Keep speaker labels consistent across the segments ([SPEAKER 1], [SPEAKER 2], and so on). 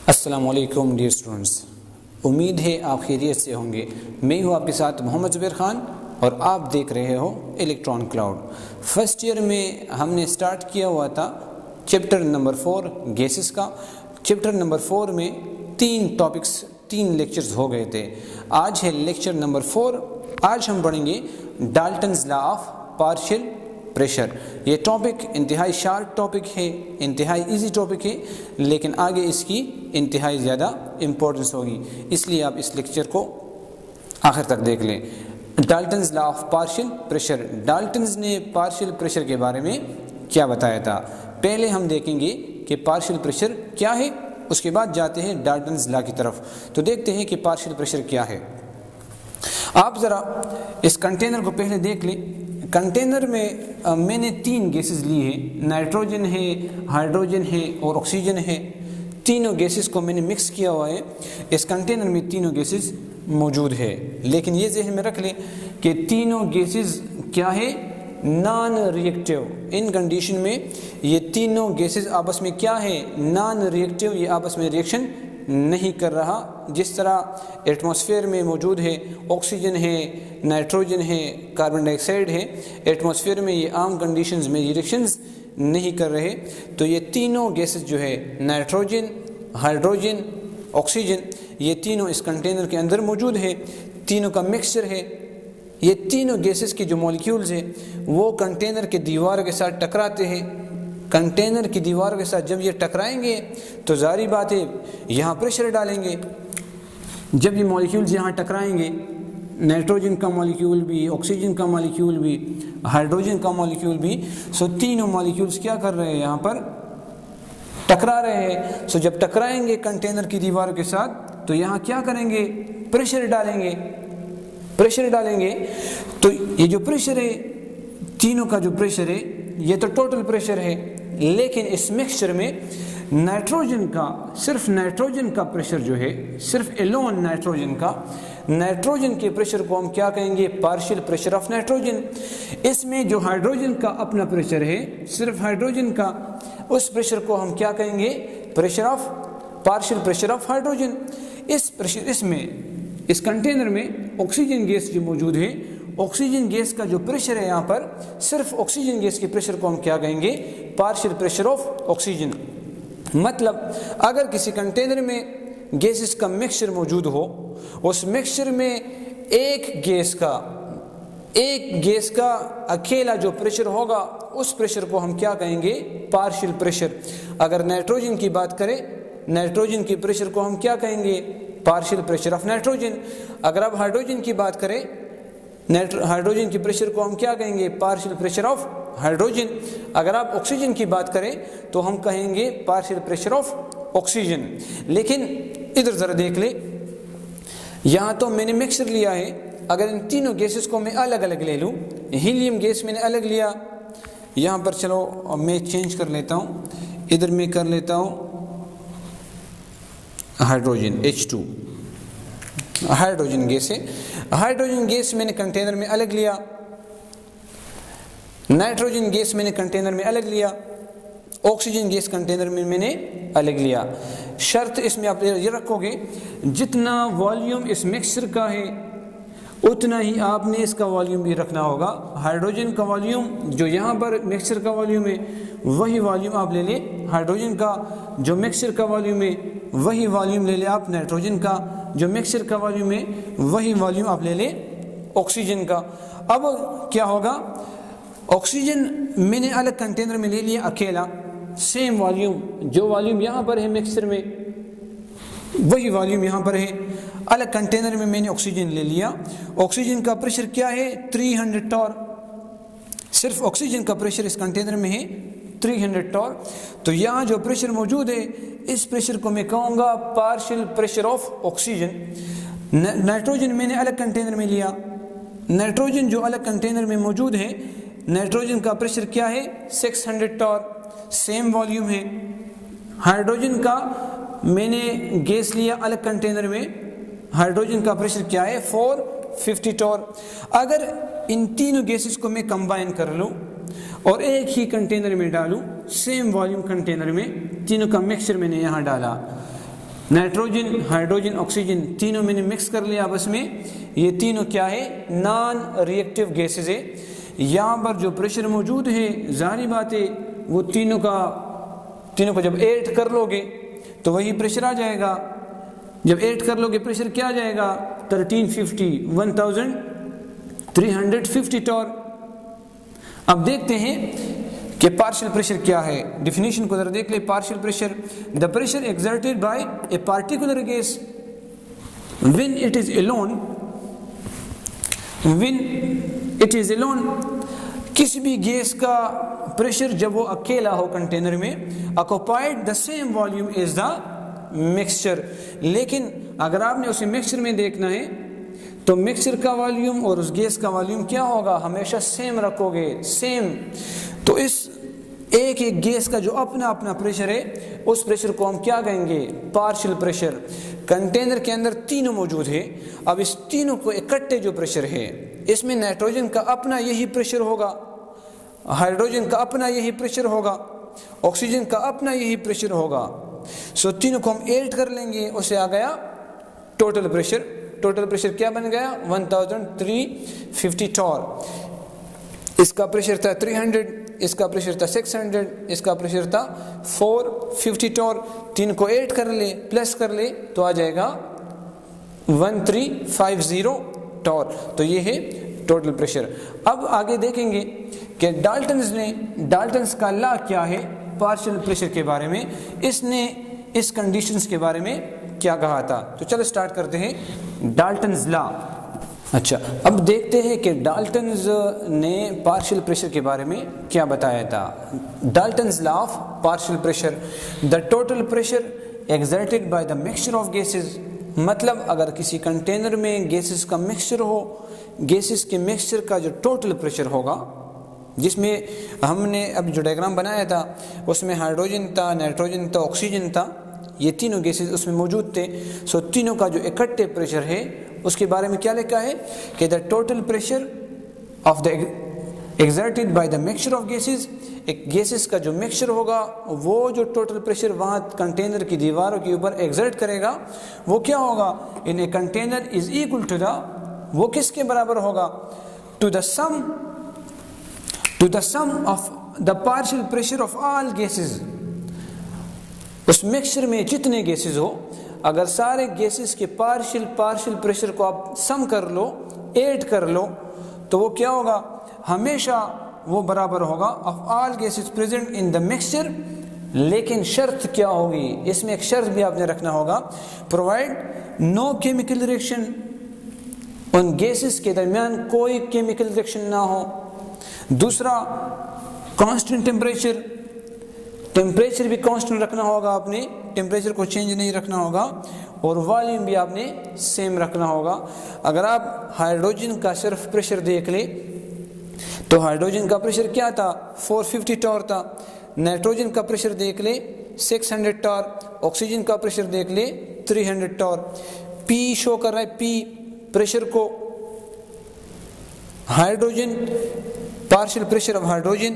[SPEAKER 1] अस्सलामुअलैकुम dear students, उम्मीद है आप खैरियत से होंगे। मैं हूँ आपके साथ मोहम्मद ज़ुबैर खान और आप देख रहे हो इलेक्ट्रॉन क्लाउड। फर्स्ट ईयर में हमने स्टार्ट किया हुआ था चैप्टर नंबर 4 गैसेस का। चैप्टर नंबर 4 में 3 लेक्चर्स हो गए थे। आज है लेक्चर नंबर 4। आज हम पढ़ेंगे Dalton's law of partial pressure. ये टॉपिक इंतहाई शार्ट टॉपिक है, इंतहाई इजी टॉपिक है, लेकिन आगे इसकी इंतहाई ज़्यादा इम्पोर्टेंस होगी, इसलिए आप इस लेक्चर को आखिर तक देख लें। Dalton's law of partial pressure. Dalton's ने पार्शियल प्रेशर के बारे में क्या बताया था। पहले हम देखेंगे कि पार्शियल प्रेशर क्या है, उसके बाद जाते हैं डाल्टन्स लॉ की तरफ। तो देखते हैं कि पार्शियल प्रेशर क्या है। आप ज़रा इस कंटेनर को पहले देख लें। कंटेनर में मैंने 3 गैसेस ली है, नाइट्रोजन है, हाइड्रोजन है और ऑक्सीजन है। तीनों गैसेस को मैंने मिक्स किया हुआ है। इस कंटेनर में तीनों गैसेस मौजूद है, लेकिन ये ज़हन में रख लें कि तीनों गैसेस क्या है, नॉन रिएक्टिव। इन कंडीशन में ये तीनों गैसेस आपस में क्या है, नॉन रिएक्टिव, ये आपस में रिएक्शन नहीं कर रहा। जिस तरह एटमॉस्फेयर में मौजूद है, ऑक्सीजन है, नाइट्रोजन है, कार्बन डाइऑक्साइड है, एटमॉस्फेयर में ये आम कंडीशंस में रिएक्शंस नहीं कर रहे। तो ये तीनों गैसेस जो है, नाइट्रोजन, हाइड्रोजन, ऑक्सीजन, ये तीनों इस कंटेनर के अंदर मौजूद है। तीनों का मिक्सचर है। ये तीनों गैसेस के जो मॉलिक्यूल्स हैं वो कंटेनर के दीवार के साथ टकराते हैं। कंटेनर की दीवार के साथ जब ये टकराएंगे तो जारी बात है यहाँ प्रेशर डालेंगे। जब ये मॉलिक्यूल्स यहाँ टकराएंगे, नाइट्रोजन का मॉलिक्यूल भी, ऑक्सीजन का मॉलिक्यूल भी, हाइड्रोजन का मॉलिक्यूल भी, सो तीनों मॉलिक्यूल्स क्या कर रहे हैं, यहाँ पर टकरा रहे हैं। सो जब टकराएंगे कंटेनर की दीवार के साथ तो यहाँ क्या करेंगे, प्रेशर डालेंगे। प्रेशर डालेंगे तो ये जो प्रेशर है, तीनों का जो प्रेशर है, ये तो टोटल प्रेशर है, लेकिन इस मिक्सचर में नाइट्रोजन का, सिर्फ नाइट्रोजन का प्रेशर जो है, सिर्फ एलोन नाइट्रोजन के प्रेशर को हम क्या कहेंगे, पार्शियल प्रेशर ऑफ नाइट्रोजन। इसमें जो हाइड्रोजन का अपना प्रेशर है, सिर्फ हाइड्रोजन का, उस प्रेशर को हम क्या कहेंगे, पार्शियल प्रेशर ऑफ हाइड्रोजन। इस कंटेनर में ऑक्सीजन गैस जो मौजूद है, ऑक्सीजन गैस का जो प्रेशर है यहाँ पर, सिर्फ ऑक्सीजन गैस के प्रेशर को हम क्या कहेंगे, पार्शियल प्रेशर ऑफ ऑक्सीजन। मतलब अगर किसी कंटेनर में गैसेस का मिक्सचर मौजूद हो, उस मिक्सचर में एक गैस का अकेला जो प्रेशर होगा, उस प्रेशर को हम क्या कहेंगे, पार्शियल प्रेशर। अगर नाइट्रोजन की बात करें, नाइट्रोजन के प्रेशर को हम क्या कहेंगे, पार्शियल प्रेशर ऑफ नाइट्रोजन। अगर आप हाइड्रोजन की बात करें, हाइड्रोजन के प्रेशर को हम क्या कहेंगे, पार्शियल प्रेशर ऑफ हाइड्रोजन। अगर आप ऑक्सीजन की बात करें तो हम कहेंगे पार्शियल प्रेशर ऑफ ऑक्सीजन। लेकिन इधर ज़रा देख ले, यहाँ तो मैंने मिक्सर लिया है। अगर इन तीनों गैसेस को मैं अलग अलग ले लूँ, हीलियम गैस मैंने अलग लिया, यहाँ पर चलो मैं चेंज कर लेता हूँ, इधर मैं कर लेता हूँ हाइड्रोजन H2, हाइड्रोजन गैस है। हाइड्रोजन गैस मैंने कंटेनर में अलग लिया, नाइट्रोजन गैस मैंने कंटेनर में अलग लिया, ऑक्सीजन गैस कंटेनर में मैंने अलग लिया। शर्त इसमें आप ये रखोगे, जितना वॉल्यूम इस मिक्सचर का है उतना ही आपने इसका वॉल्यूम भी रखना होगा। हाइड्रोजन का वॉल्यूम जो यहाँ पर मिक्सचर का वॉल्यूम है, वही वॉल्यूम आप ले लें हाइड्रोजन का। जो मिक्सचर का वॉल्यूम है वही वॉल्यूम ले लें आप नाइट्रोजन का। जो मिक्सचर का वॉल्यूम है वही वॉल्यूम आप ले लें ऑक्सीजन का। अब क्या होगा, ऑक्सीजन मैंने अलग कंटेनर में ले लिया अकेला, सेम वॉल्यूम, जो वॉल्यूम यहाँ पर है मिक्सचर में वही वॉल्यूम यहाँ पर है। अलग कंटेनर में मैंने ऑक्सीजन ले लिया। ऑक्सीजन का प्रेशर क्या है, 300 टॉर। सिर्फ ऑक्सीजन का प्रेशर इस कंटेनर में है 300 टॉर। तो यहाँ जो प्रेशर मौजूद है, इस प्रेशर को मैं कहूँगा partial pressure of oxygen. Nitrogen मैंने अलग कंटेनर में लिया। नाइट्रोजन जो अलग कंटेनर में मौजूद है, नाइट्रोजन का प्रेशर क्या है, 600 टॉर, सेम वॉल्यूम है। हाइड्रोजन का मैंने गैस लिया अलग कंटेनर में, हाइड्रोजन का प्रेशर क्या है, 450 टॉर। अगर इन तीनों गैसेस को मैं कंबाइन कर लूँ और एक ही कंटेनर में डालूं, सेम वॉल्यूम कंटेनर में, तीनों का मिक्सचर मैंने यहाँ डाला, नाइट्रोजन, हाइड्रोजन, ऑक्सीजन तीनों मैंने मिक्स कर लिया आपस में। ये तीनों क्या है, नॉन रिएक्टिव गैसेज है। यहाँ पर जो प्रेशर मौजूद है, जाहिर बात है वो तीनों को जब ऐड कर लोगे तो वही प्रेशर आ जाएगा। जब ऐड कर लोगे प्रेशर क्या आ जाएगा, 1350 टॉर। अब देखते हैं कि पार्शियल प्रेशर क्या है। डिफिनीशन को जरा देख ले। Partial pressure, the pressure exerted by a particular gas when it is alone, किसी भी गैस का प्रेशर जब वो अकेला हो कंटेनर में, occupied the same volume as the mixture. लेकिन अगर आपने उसे मिक्सचर में देखना है तो मिक्सचर का वॉल्यूम और उस गैस का वॉल्यूम क्या होगा, हमेशा सेम रखोगे, सेम। तो इस एक गैस का जो अपना अपना प्रेशर है, उस प्रेशर को हम क्या कहेंगे, पार्शियल प्रेशर। कंटेनर के अंदर तीनों मौजूद है। अब इस तीनों को इकट्ठे जो प्रेशर है, इसमें नाइट्रोजन का अपना यही प्रेशर होगा, हाइड्रोजन का अपना यही प्रेशर होगा, ऑक्सीजन का अपना यही प्रेशर होगा। सो तीनों को हम ऐड कर लेंगे, उससे आ गया टोटल प्रेशर। टोटल प्रेशर क्या बन गया, 1350 टॉर। इसका प्रेशर था 300, इसका प्रेशर था 600, इसका प्रेशर था 450 टॉर। तीन को ऐड कर ले, प्लस कर ले तो आ जाएगा 1350 टॉर। तो ये है टोटल प्रेशर। अब आगे देखेंगे कि डाल्टन्स का लॉ क्या है पार्शियल प्रेशर के बारे में। इसने इस कंडीशंस के बारे में क्या कहा था। तो चलो स्टार्ट करते हैं डाल्टन्स लॉ। अच्छा, अब देखते हैं कि डाल्टन्स ने पार्शियल प्रेशर के बारे में क्या बताया था। Dalton's law of partial pressure, the total pressure exerted by the mixture of gases. मतलब अगर किसी कंटेनर में गैसेस का मिक्सचर हो, गैसेस के मिक्सचर का जो टोटल प्रेशर होगा, जिसमें हमने अब जो डायग्राम बनाया था उसमें हाइड्रोजन था, नाइट्रोजन था, ऑक्सीजन था, ये तीनों गैसेस उसमें मौजूद थे। सो तीनों का जो इकट्ठे प्रेशर है उसके बारे में क्या लिखा है कि the total pressure of the exerted by the mixture of gases. एक गैसेस का जो मिक्सचर होगा, वो जो टोटल प्रेशर वहाँ कंटेनर की दीवारों के ऊपर एक्सर्ट करेगा, वो क्या होगा, in a container is equal to the, वो किसके बराबर होगा, to the sum of the partial pressure of all gases. उस मिक्सचर में जितने गैसेस हो, अगर सारे गैसेस के पार्शियल प्रेशर को आप सम कर लो, ऐड कर लो, तो वो क्या होगा, हमेशा वो बराबर होगा of all gases present in the mixture. लेकिन शर्त क्या होगी, इसमें एक शर्त भी आपने रखना होगा, प्रोवाइड नो केमिकल रिएक्शन, उन गैसेस के दरमियान कोई केमिकल रिएक्शन ना हो। दूसरा, कांस्टेंट टेम्परेचर भी कांस्टेंट रखना होगा आपने, टेम्परेचर को चेंज नहीं रखना होगा, और वॉल्यूम भी आपने सेम रखना होगा। अगर आप हाइड्रोजन का सिर्फ प्रेशर देख ले तो हाइड्रोजन का प्रेशर क्या था, 450 टॉर था। नाइट्रोजन का प्रेशर देख ले 600 टॉर, ऑक्सीजन का प्रेशर देख ले 300 टॉर। पी शो कर रहा है, पी प्रेशर को, hydrogen partial pressure of hydrogen,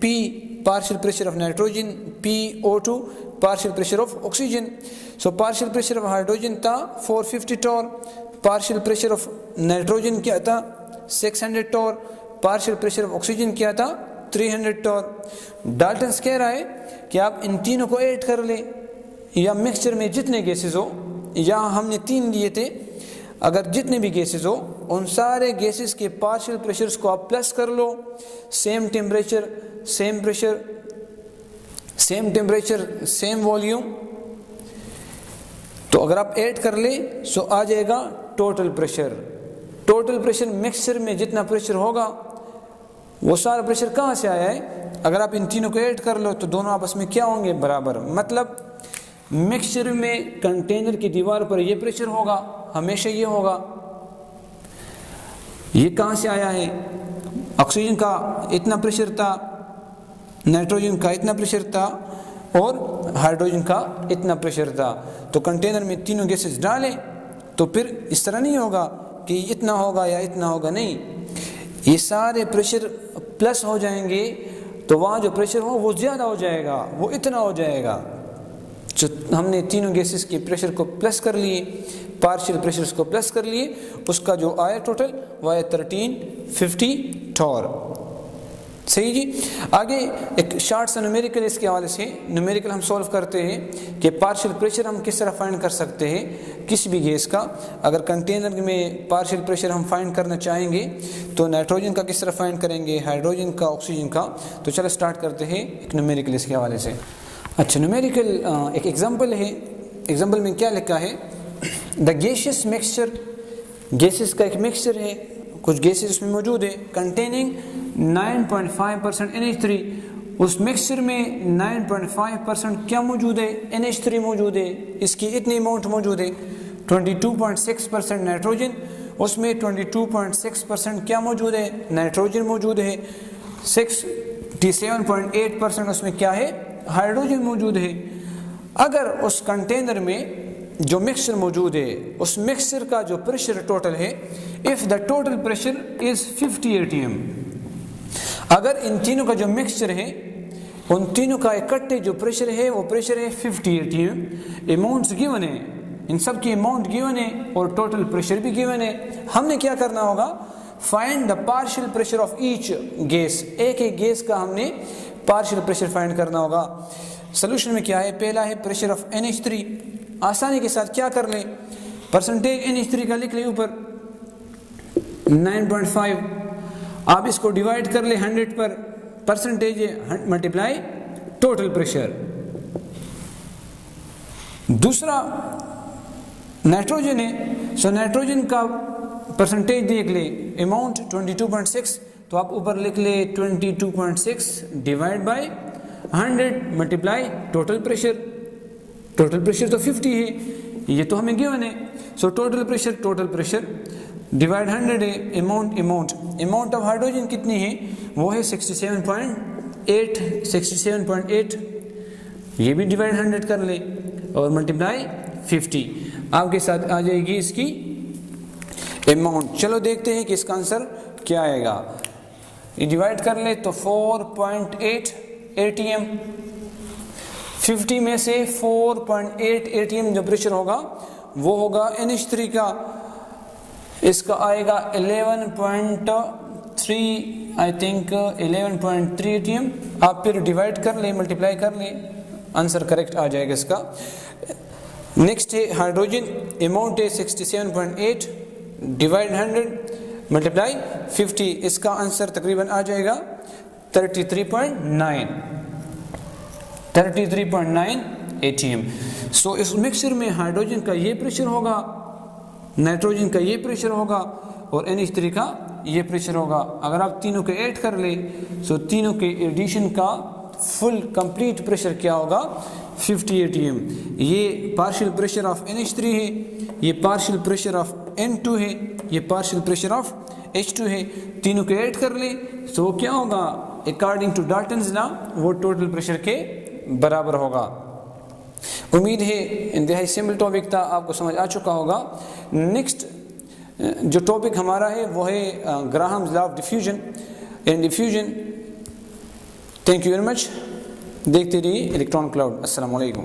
[SPEAKER 1] P partial pressure of nitrogen, PO2 partial pressure of oxygen. So partial pressure of hydrogen था 450 torr, partial pressure of nitrogen क्या था 600 torr, partial pressure of oxygen क्या था 300 Tor. Dalton's कह रहा है कि आप इन तीनों को ऐड कर ले, या मिक्सचर में जितने गैसेस हो, या हमने 3 लिए थे, अगर जितने भी गैसेस हो उन सारे गैसेस के पार्शियल प्रेशर्स को आप प्लस कर लो, same temperature, same pressure, same temperature, same volume. तो अगर आप ऐड कर ले सो आ जाएगा total pressure. Total pressure mixture में जितना प्रेशर होगा वो सारा प्रेशर कहाँ से आया है, अगर आप इन तीनों को ऐड कर लो तो दोनों आपस में क्या होंगे, बराबर। मतलब मिक्सचर में कंटेनर की दीवार पर ये प्रेशर होगा, हमेशा ये होगा। ये कहाँ से आया है, ऑक्सीजन का इतना प्रेशर था, नाइट्रोजन का इतना प्रेशर था, और हाइड्रोजन का इतना प्रेशर था। तो कंटेनर में तीनों गैसेस डालें तो फिर इस तरह नहीं होगा कि इतना होगा या इतना होगा, नहीं, ये सारे प्रेशर प्लस हो जाएंगे, तो वहाँ जो प्रेशर हो वो ज़्यादा हो जाएगा, वो इतना हो जाएगा। जो हमने तीनों गैसेस के प्रेशर को प्लस कर लिए, पार्शियल प्रेशर्स को प्लस कर लिए, उसका जो आया टोटल वो आया 1350 टॉर। सही जी। आगे एक शॉर्ट सा न्यूमेरिकल इसके हवाले से, न्यूमेरिकल हम सॉल्व करते हैं कि पार्शियल प्रेशर हम किस तरह फाइंड कर सकते हैं किसी भी गैस का। अगर कंटेनर में पार्शियल प्रेशर हम फाइंड करना चाहेंगे तो नाइट्रोजन का किस तरह फाइंड करेंगे, हाइड्रोजन का, ऑक्सीजन का। तो चलो स्टार्ट करते हैं एक न्यूमेरिकल इसके हवाले से। अच्छा, न्यूमेरिकल एक एग्जाम्पल है। एग्जाम्पल में क्या लिखा है, द गैसियस मिक्सचर, गैसेस का एक मिक्सचर है, कुछ गैसेस उसमें मौजूद है, कंटेनिंग 9.5% NH3। उस मिक्सचर में 9.5% क्या मौजूद है, NH3 मौजूद है, इसकी इतनी अमाउंट मौजूद है। 22.6% नाइट्रोजन, उसमें 22.6% क्या मौजूद है, नाइट्रोजन मौजूद है। 67.8% उसमें क्या है, हाइड्रोजन मौजूद है। अगर उस कंटेनर में जो मिक्सचर मौजूद है, उस मिक्सचर का जो प्रेशर टोटल है, if the total pressure is 50 atm, अगर इन तीनों का जो मिक्सचर है, उन तीनों का इकट्ठे जो प्रेशर है वो प्रेशर है 50 atm, अमाउंट्स गिवन है, इन सब की अमाउंट गिवन है और टोटल प्रेशर भी गिवन है। हमने क्या करना होगा, find the partial pressure of each gas, एक एक गैस का हमने पार्शियल प्रेशर फाइंड करना होगा। सोल्यूशन में क्या है, पहला है प्रेशर ऑफ NH3। आसानी के साथ क्या कर लें, परसेंटेज NH3 का लिख लें ऊपर 9.5, आप इसको डिवाइड कर ले 100 पर, परसेंटेज मल्टीप्लाई टोटल प्रेशर। दूसरा नाइट्रोजन है, सो नाइट्रोजन का परसेंटेज देख ले, अमाउंट 22.6, तो आप ऊपर लिख ले 22.6 divide by 100 multiply total pressure. Total pressure तो 50 है, ये तो हमें गिवन है। सो टोटल प्रेशर डिवाइड 100 है, अमाउंट ऑफ हाइड्रोजन कितनी है, वो है 67.8, ये भी डिवाइड 100 कर ले और मल्टीप्लाई 50, आपके साथ आ जाएगी इसकी अमाउंट। चलो देखते हैं कि इसका आंसर क्या आएगा। ये डिवाइड कर ले तो 4.8 atm, 50 में से 4.8 atm जो प्रेशर होगा वो होगा NH3 का, इसका आएगा 11.3, आई थिंक 11.3 atm। आप फिर डिवाइड कर ले, मल्टीप्लाई कर ले, आंसर करेक्ट आ जाएगा इसका। नेक्स्ट है हाइड्रोजन, अमाउंट है 67.8 डिवाइड 100 मल्टीप्लाई 50, इसका आंसर तकरीबन आ जाएगा 33.9 atm। सो इस मिक्सचर में हाइड्रोजन का ये प्रेशर होगा, नाइट्रोजन का ये प्रेशर होगा और NH3 का ये प्रेशर होगा। अगर आप तीनों के ऐड कर ले सो तीनों के एडिशन का फुल कंप्लीट प्रेशर क्या होगा, 50 atm। ये पार्शियल प्रेशर ऑफ NH3 है, ये पार्शियल प्रेशर ऑफ N2 है, ये पार्शियल प्रेशर ऑफ H2 है। तीनों के ऐड कर ले तो क्या होगा, अकॉर्डिंग टू डाल्टन्स लॉ वो टोटल प्रेशर के बराबर होगा। उम्मीद है इंतहाई सिंपल टॉपिक था, आपको समझ आ चुका होगा। नेक्स्ट जो टॉपिक हमारा है वो है Graham's law of diffusion and diffusion. Thank you very much, देखते रहिए इलेक्ट्रॉन क्लाउड। अस्सलाम वालेकुम।